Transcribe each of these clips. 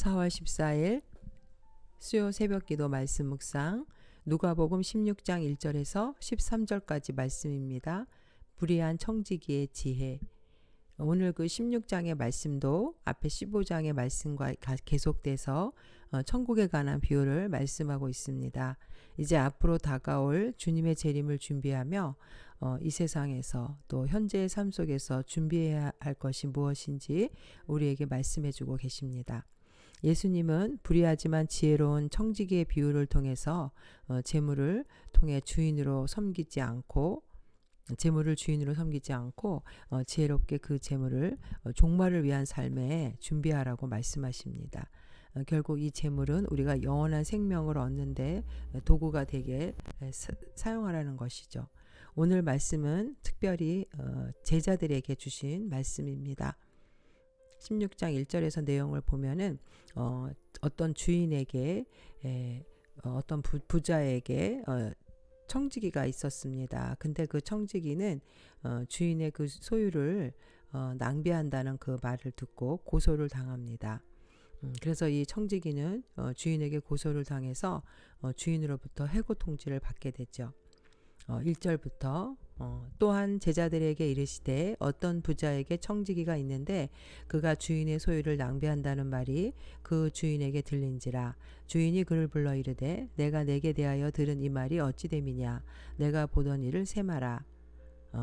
4월 14일 수요 새벽기도 말씀 묵상 누가복음 16장 1절에서 13절까지 말씀입니다. 불의한 청지기의 지혜. 오늘 그 16장의 말씀도 앞에 15장의 말씀과 계속돼서 천국에 관한 비유를 말씀하고 있습니다. 이제 앞으로 다가올 주님의 재림을 준비하며 이 세상에서 또 현재의 삶 속에서 준비해야 할 것이 무엇인지 우리에게 말씀해주고 계십니다. 예수님은 불의하지만 지혜로운 청지기의 비유를 통해서 재물을 통해 주인으로 섬기지 않고 지혜롭게 그 재물을 종말을 위한 삶에 준비하라고 말씀하십니다. 결국 이 재물은 우리가 영원한 생명을 얻는데 도구가 되게 사용하라는 것이죠. 오늘 말씀은 특별히 제자들에게 주신 말씀입니다. 16장 1절에서 내용을 보면은 어떤 주인에게 어떤 부자에게 청지기가 있었습니다. 근데 그 청지기는 주인의 그 소유를 낭비한다는 그 말을 듣고 고소를 당합니다. 그래서 이 청지기는 주인에게 고소를 당해서 주인으로부터 해고 통지를 받게 되죠. 1절부터 또한 제자들에게 이르시되 어떤 부자에게 청지기가 있는데 그가 주인의 소유를 낭비한다는 말이 그 주인에게 들린지라. 주인이 그를 불러 이르되 내가 내게 대하여 들은 이 말이 어찌 됨이냐. 내가 보던 일을 세마라.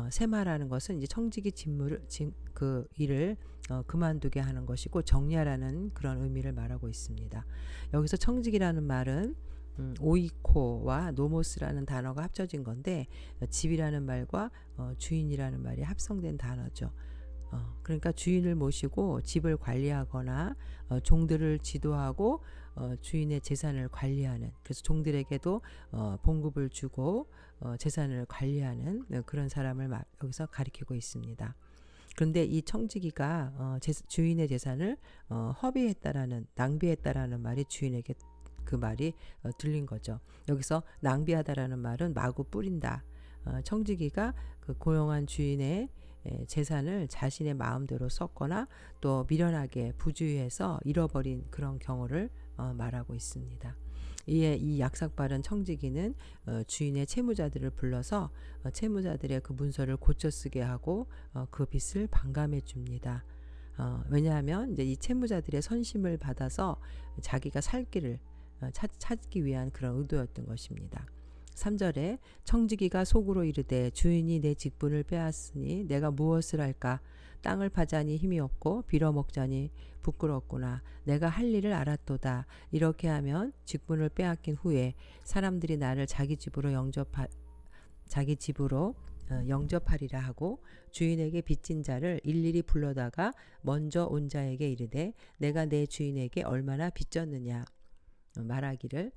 세마라는 것은 이제 청지기 그 일을 그만두게 하는 것이고 정리하라는 그런 의미를 말하고 있습니다. 여기서 청지기라는 말은 오이코와 노모스라는 단어가 합쳐진 건데 집이라는 말과 주인이라는 말이 합성된 단어죠. 그러니까 주인을 모시고 집을 관리하거나 종들을 지도하고 주인의 재산을 관리하는, 그래서 종들에게도 봉급을 주고 재산을 관리하는 그런 사람을 여기서 가리키고 있습니다. 그런데 이 청지기가 주인의 재산을 낭비했다라는 말이 주인에게 그 말이 들린 거죠. 여기서 낭비하다라는 말은 마구 뿌린다. 청지기가 그 고용한 주인의 재산을 자신의 마음대로 썼거나 또 미련하게 부주의해서 잃어버린 그런 경우를 말하고 있습니다. 이에 이 약삭빠른 청지기는 주인의 채무자들을 불러서 채무자들의 그 문서를 고쳐쓰게 하고 그 빚을 반감해 줍니다. 왜냐하면 이제 이 채무자들의 선심을 받아서 자기가 살 길을 찾기 위한 그런 의도였던 것입니다. 3절에 청지기가 속으로 이르되 주인이 내 직분을 빼앗으니 내가 무엇을 할까? 땅을 파자니 힘이 없고 빌어먹자니 부끄럽구나. 내가 할 일을 알았도다. 이렇게 하면 직분을 빼앗긴 후에 사람들이 나를 자기 집으로 영접하리라 하고 주인에게 빚진 자를 일일이 불러다가 먼저 온 자에게 이르되 내가 내 주인에게 얼마나 빚졌느냐. 말하기를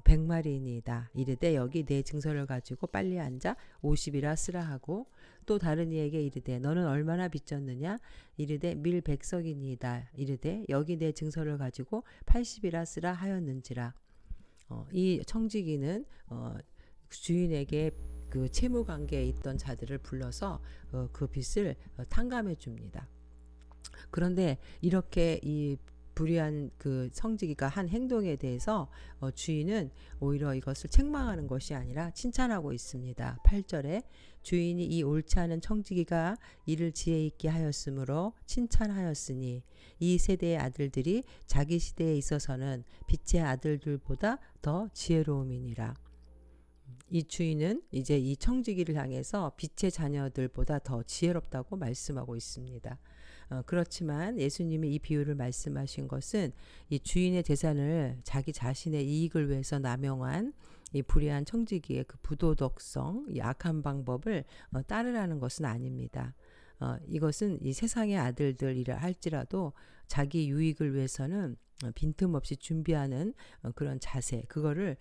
100마리이다. 이르되 여기 내 증서를 가지고 빨리 앉아 50이라 쓰라 하고 또 다른 이에게 이르되 너는 얼마나 빚졌느냐. 이르되 밀 100석이니이다. 이르되 여기 내 증서를 가지고 80이라 쓰라 하였는지라. 이 청지기는 주인에게 그 채무 관계에 있던 자들을 불러서 그 빚을 탕감해 줍니다. 그런데 이렇게 이 불의한 그 청지기가 한 행동에 대해서 주인은 오히려 이것을 책망하는 것이 아니라 칭찬하고 있습니다. 8절에 주인이 이 옳지 않은 청지기가 이를 지혜 있게 하였으므로 칭찬하였으니 이 세대의 아들들이 자기 시대에 있어서는 빛의 아들들보다 더 지혜로움이니라. 이 주인은 이제 이 청지기를 향해서 빛의 자녀들보다 더 지혜롭다고 말씀하고 있습니다. 그렇지만 예수님이 이 비유를 말씀하신 것은 이 주인의 재산을 자기 자신의 이익을 위해서 남용한 이 불의한 청지기의 그 부도덕성, 이 악한 방법을 따르라는 것은 아닙니다. 이것은 이 세상의 아들들이라 할지라도 자기 유익을 위해서는 빈틈없이 준비하는 그런 자세, 그거를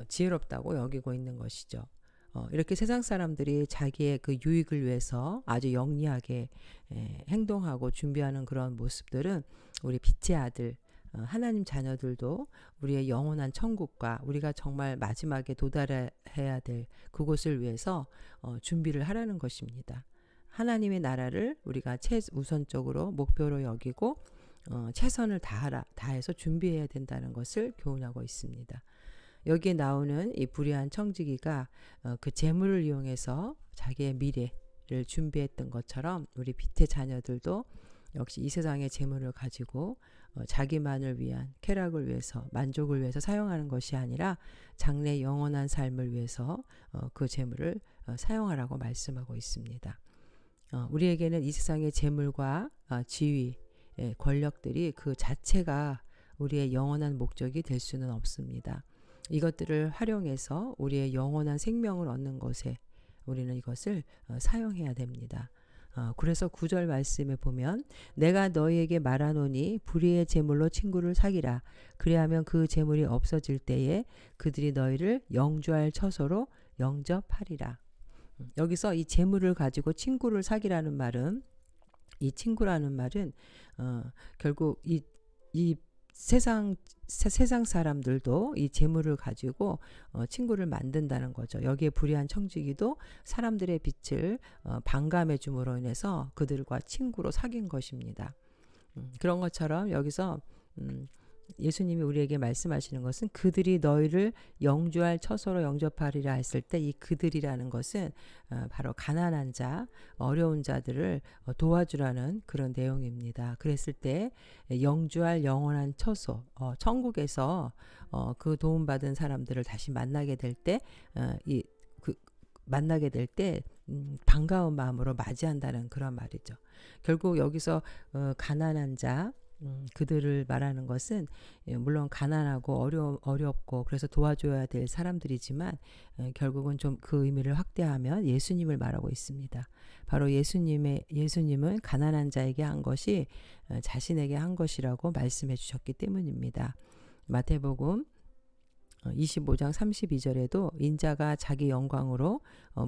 지혜롭다고 여기고 있는 것이죠. 이렇게 세상 사람들이 자기의 그 유익을 위해서 아주 영리하게 행동하고 준비하는 그런 모습들은 우리 빛의 아들, 하나님 자녀들도 우리의 영원한 천국과 우리가 정말 마지막에 도달해야 될 그곳을 위해서 준비를 하라는 것입니다. 하나님의 나라를 우리가 최우선적으로 목표로 여기고 최선을 다해서 준비해야 된다는 것을 교훈하고 있습니다. 여기에 나오는 이 불의한 청지기가 그 재물을 이용해서 자기의 미래를 준비했던 것처럼 우리 빛의 자녀들도 역시 이 세상의 재물을 가지고 자기만을 위한 쾌락을 위해서 만족을 위해서 사용하는 것이 아니라 장래 영원한 삶을 위해서 그 재물을 사용하라고 말씀하고 있습니다. 우리에게는 이 세상의 재물과 지위, 권력들이 그 자체가 우리의 영원한 목적이 될 수는 없습니다. 이것들을 활용해서 우리의 영원한 생명을 얻는 것에 우리는 이것을 사용해야 됩니다. 그래서 9절 말씀에 보면 내가 너희에게 말하노니 불의의 재물로 친구를 사귀라. 그리하면 그 재물이 없어질 때에 그들이 너희를 영주할 처소로 영접하리라. 여기서 이 재물을 가지고 친구를 사귀라는 말은 이 친구라는 말은 결국 이 세상 사람들도 이 재물을 가지고 친구를 만든다는 거죠. 여기에 불의한 청지기도 사람들의 빛을 반감해 줌으로 인해서 그들과 친구로 사귄 것입니다. 그런 것처럼 여기서 예수님이 우리에게 말씀하시는 것은 그들이 너희를 영주할 처소로 영접하리라 했을 때 이 그들이라는 것은 바로 가난한 자, 어려운 자들을 도와주라는 그런 내용입니다. 그랬을 때 영주할 영원한 처소, 천국에서 그 도움받은 사람들을 다시 만나게 될 때 만나게 될 때 반가운 마음으로 맞이한다는 그런 말이죠. 결국 여기서 가난한 자, 그들을 말하는 것은 물론 가난하고 어렵고 그래서 도와줘야 될 사람들이지만 결국은 좀 그 의미를 확대하면 예수님을 말하고 있습니다. 바로 예수님은 가난한 자에게 한 것이 자신에게 한 것이라고 말씀해 주셨기 때문입니다. 마태복음 25장 32절에도 인자가 자기 영광으로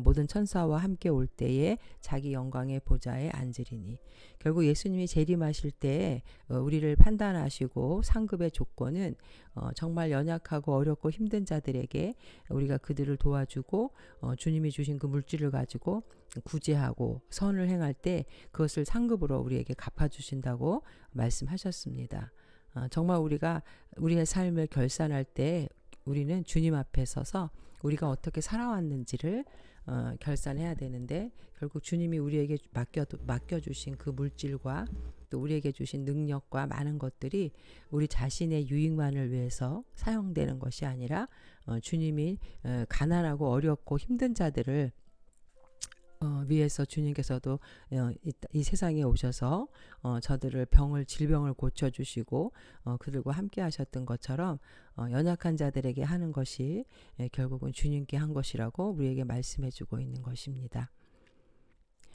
모든 천사와 함께 올 때에 자기 영광의 보좌에 앉으리니 결국 예수님이 재림하실 때에 우리를 판단하시고 상급의 조건은 정말 연약하고 어렵고 힘든 자들에게 우리가 그들을 도와주고 주님이 주신 그 물질을 가지고 구제하고 선을 행할 때 그것을 상급으로 우리에게 갚아주신다고 말씀하셨습니다. 정말 우리가 우리의 삶을 결산할 때 우리는 주님 앞에 서서 우리가 어떻게 살아왔는지를 결산해야 되는데 결국 주님이 우리에게 맡겨주신 그 물질과 또 우리에게 주신 능력과 많은 것들이 우리 자신의 유익만을 위해서 사용되는 것이 아니라 주님이 가난하고 어렵고 힘든 자들을 위해서 주님께서도 이 세상에 오셔서 저들을 질병을 고쳐주시고 그들과 함께 하셨던 것처럼 연약한 자들에게 하는 것이 결국은 주님께 한 것이라고 우리에게 말씀해주고 있는 것입니다.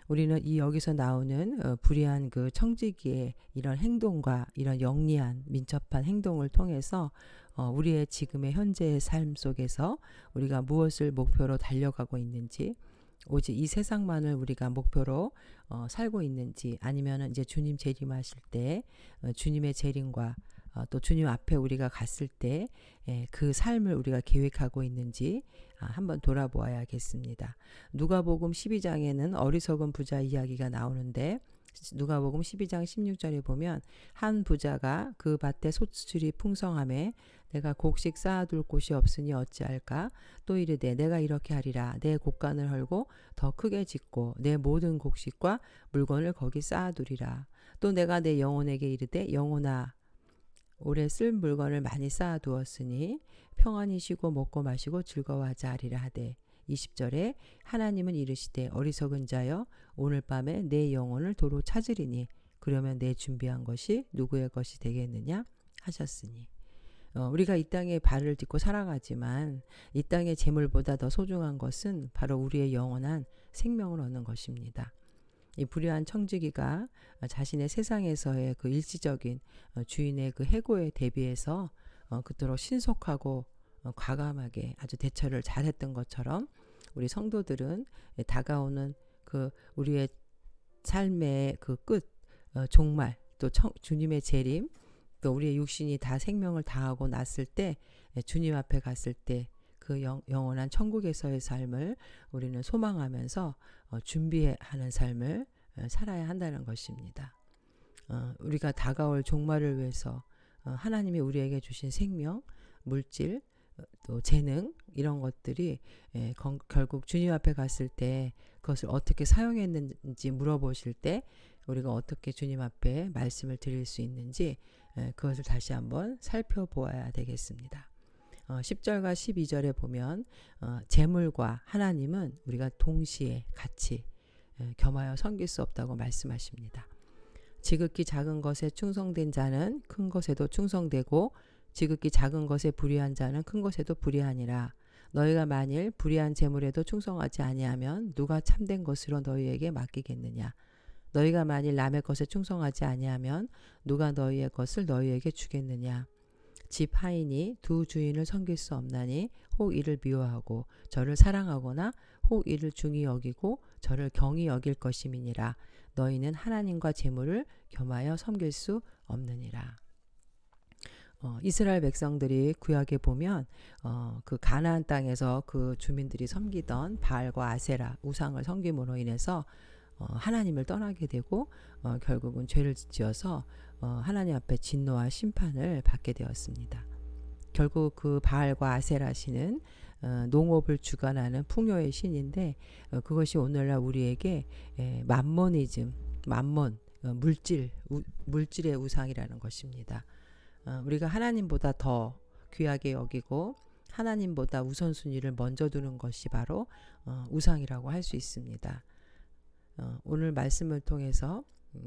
우리는 이 여기서 나오는 불의한 그 청지기의 이런 행동과 이런 영리한 민첩한 행동을 통해서 우리의 지금의 현재의 삶 속에서 우리가 무엇을 목표로 달려가고 있는지 오직 이 세상만을 우리가 목표로 살고 있는지 아니면 이제 주님 재림하실 때 주님의 재림과 또 주님 앞에 우리가 갔을 때 그 삶을 우리가 계획하고 있는지 한번 돌아보아야겠습니다. 누가복음 12장에는 어리석은 부자 이야기가 나오는데 누가복음 12장 16절에 보면 한 부자가 그 밭에 소출이 풍성함에 내가 곡식 쌓아둘 곳이 없으니 어찌할까? 또 이르되 내가 이렇게 하리라. 내 곡간을 헐고 더 크게 짓고 내 모든 곡식과 물건을 거기 쌓아두리라. 또 내가 내 영혼에게 이르되 영혼아 올해 쓸 물건을 많이 쌓아두었으니 평안히 쉬고 먹고 마시고 즐거워하자 하리라 하되 20절에 하나님은 이르시되 어리석은 자여 오늘 밤에 내 영혼을 도로 찾으리니 그러면 내 준비한 것이 누구의 것이 되겠느냐 하셨으니 우리가 이 땅에 발을 딛고 살아가지만 이 땅의 재물보다 더 소중한 것은 바로 우리의 영원한 생명을 얻는 것입니다. 이 불의한 청지기가 자신의 세상에서의 그 일시적인 주인의 그 해고에 대비해서 그토록 신속하고 과감하게 아주 대처를 잘했던 것처럼 우리 성도들은 다가오는 그 우리의 삶의 그 끝, 종말, 또 주님의 재림, 또 우리의 육신이 다 생명을 다하고 났을 때 주님 앞에 갔을 때 그 영원한 천국에서의 삶을 우리는 소망하면서 준비하는 삶을 살아야 한다는 것입니다. 우리가 다가올 종말을 위해서 하나님이 우리에게 주신 생명, 물질, 또 재능 이런 것들이 결국 주님 앞에 갔을 때 그것을 어떻게 사용했는지 물어보실 때 우리가 어떻게 주님 앞에 말씀을 드릴 수 있는지 그것을 다시 한번 살펴보아야 되겠습니다. 10절과 12절에 보면 재물과 하나님은 우리가 동시에 같이 겸하여 섬길 수 없다고 말씀하십니다. 지극히 작은 것에 충성된 자는 큰 것에도 충성되고 지극히 작은 것에 불의한 자는 큰 것에도 불의하니라. 너희가 만일 불의한 재물에도 충성하지 아니하면 누가 참된 것으로 너희에게 맡기겠느냐. 너희가 만일 남의 것에 충성하지 아니하면 누가 너희의 것을 너희에게 주겠느냐. 집 하인이 두 주인을 섬길 수 없나니 혹 이를 미워하고 저를 사랑하거나 혹 이를 중히 여기고 저를 경히 여길 것임이니라. 너희는 하나님과 재물을 겸하여 섬길 수 없느니라. 이스라엘 백성들이 구약에 보면 그 가나안 땅에서 그 주민들이 섬기던 바알과 아세라 우상을 섬김으로 인해서 하나님을 떠나게 되고 결국은 죄를 지어서 하나님 앞에 진노와 심판을 받게 되었습니다. 결국 그 바알과 아세라 신은 농업을 주관하는 풍요의 신인데 그것이 오늘날 우리에게 맘모니즘, 맘몬, 물질의 우상이라는 것입니다. 우리가 하나님보다 더 귀하게 여기고 하나님보다 우선순위를 먼저 두는 것이 바로 우상이라고 할 수 있습니다. 오늘 말씀을 통해서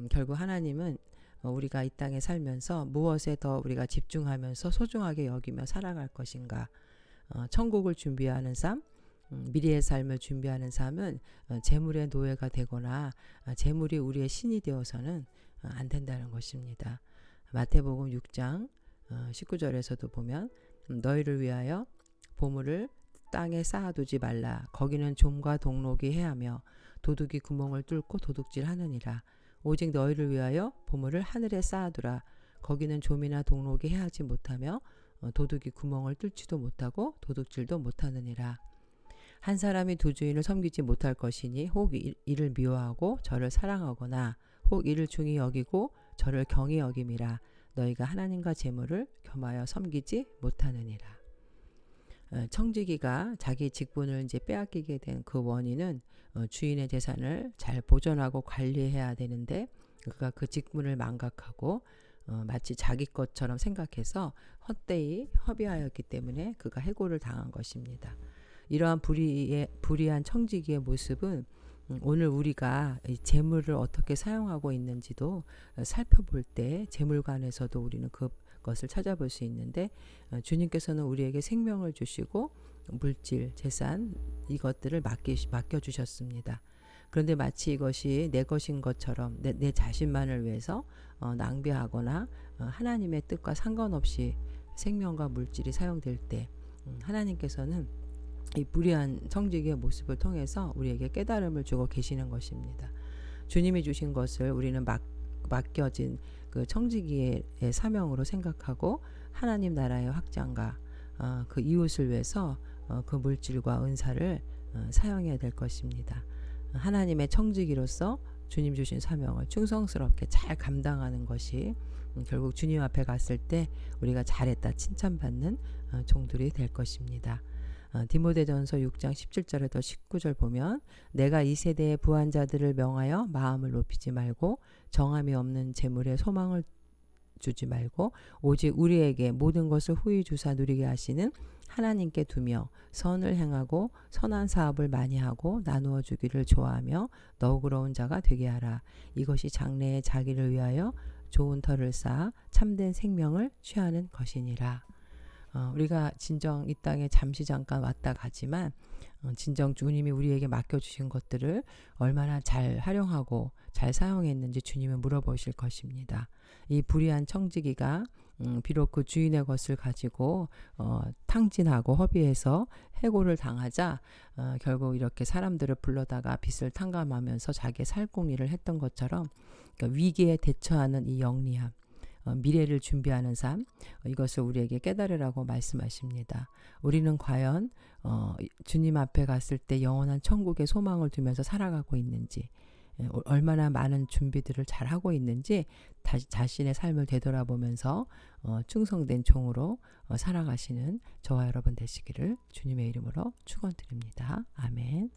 결국 하나님은 우리가 이 땅에 살면서 무엇에 더 우리가 집중하면서 소중하게 여기며 살아갈 것인가. 천국을 준비하는 삶, 미래의 삶을 준비하는 삶은 재물의 노예가 되거나 재물이 우리의 신이 되어서는 안 된다는 것입니다. 마태복음 6장 19절에서도 보면 너희를 위하여 보물을 땅에 쌓아두지 말라. 거기는 좀과 동록이 해하며 도둑이 구멍을 뚫고 도둑질하느니라. 오직 너희를 위하여 보물을 하늘에 쌓아두라. 거기는 좀이나 동록이 해하지 못하며 도둑이 구멍을 뚫지도 못하고 도둑질도 못하느니라. 한 사람이 두 주인을 섬기지 못할 것이니 혹 이를 미워하고 저를 사랑하거나 혹 이를 중히 여기고 저를 경히 여김이라. 너희가 하나님과 재물을 겸하여 섬기지 못하느니라. 청지기가 자기 직분을 이제 빼앗기게 된 그 원인은 주인의 재산을 잘 보존하고 관리해야 되는데 그가 그 직분을 망각하고 마치 자기 것처럼 생각해서 헛되이 허비하였기 때문에 그가 해고를 당한 것입니다. 이러한 불의한 청지기의 모습은 오늘 우리가 이 재물을 어떻게 사용하고 있는지도 살펴볼 때 재물관에서도 우리는 그것을 찾아볼 수 있는데 주님께서는 우리에게 생명을 주시고 물질, 재산 이것들을 맡겨주셨습니다. 그런데 마치 이것이 내 것인 것처럼 내 자신만을 위해서 낭비하거나 하나님의 뜻과 상관없이 생명과 물질이 사용될 때 하나님께서는 이 불의한 청지기의 모습을 통해서 우리에게 깨달음을 주고 계시는 것입니다. 주님이 주신 것을 우리는 맡겨진 그 청지기의 사명으로 생각하고 하나님 나라의 확장과 그 이웃을 위해서 그 물질과 은사를 사용해야 될 것입니다. 하나님의 청지기로서 주님 주신 사명을 충성스럽게 잘 감당하는 것이 결국 주님 앞에 갔을 때 우리가 잘했다 칭찬받는 종들이 될 것입니다. 디모데전서 6장 17절에도 19절 보면 내가 이 세대의 부한 자들을 명하여 마음을 높이지 말고 정함이 없는 재물에 소망을 주지 말고 오직 우리에게 모든 것을 후히 주사 누리게 하시는 하나님께 두며 선을 행하고 선한 사업을 많이 하고 나누어 주기를 좋아하며 너그러운 자가 되게 하라. 이것이 장래에 자기를 위하여 좋은 터를 쌓아 참된 생명을 취하는 것이니라. 우리가 진정 이 땅에 잠깐 왔다 가지만 진정 주님이 우리에게 맡겨주신 것들을 얼마나 잘 활용하고 잘 사용했는지 주님은 물어보실 것입니다. 이 불의한 청지기가 비록 그 주인의 것을 가지고 탕진하고 허비해서 해고를 당하자 결국 이렇게 사람들을 불러다가 빚을 탕감하면서 자기의 살공일을 했던 것처럼 그러니까 위기에 대처하는 이 영리함 미래를 준비하는 삶 이것을 우리에게 깨달으라고 말씀하십니다. 우리는 과연 주님 앞에 갔을 때 영원한 천국의 소망을 두면서 살아가고 있는지 얼마나 많은 준비들을 잘 하고 있는지 자신의 삶을 되돌아보면서 충성된 종으로 살아가시는 저와 여러분 되시기를 주님의 이름으로 축원드립니다. 아멘.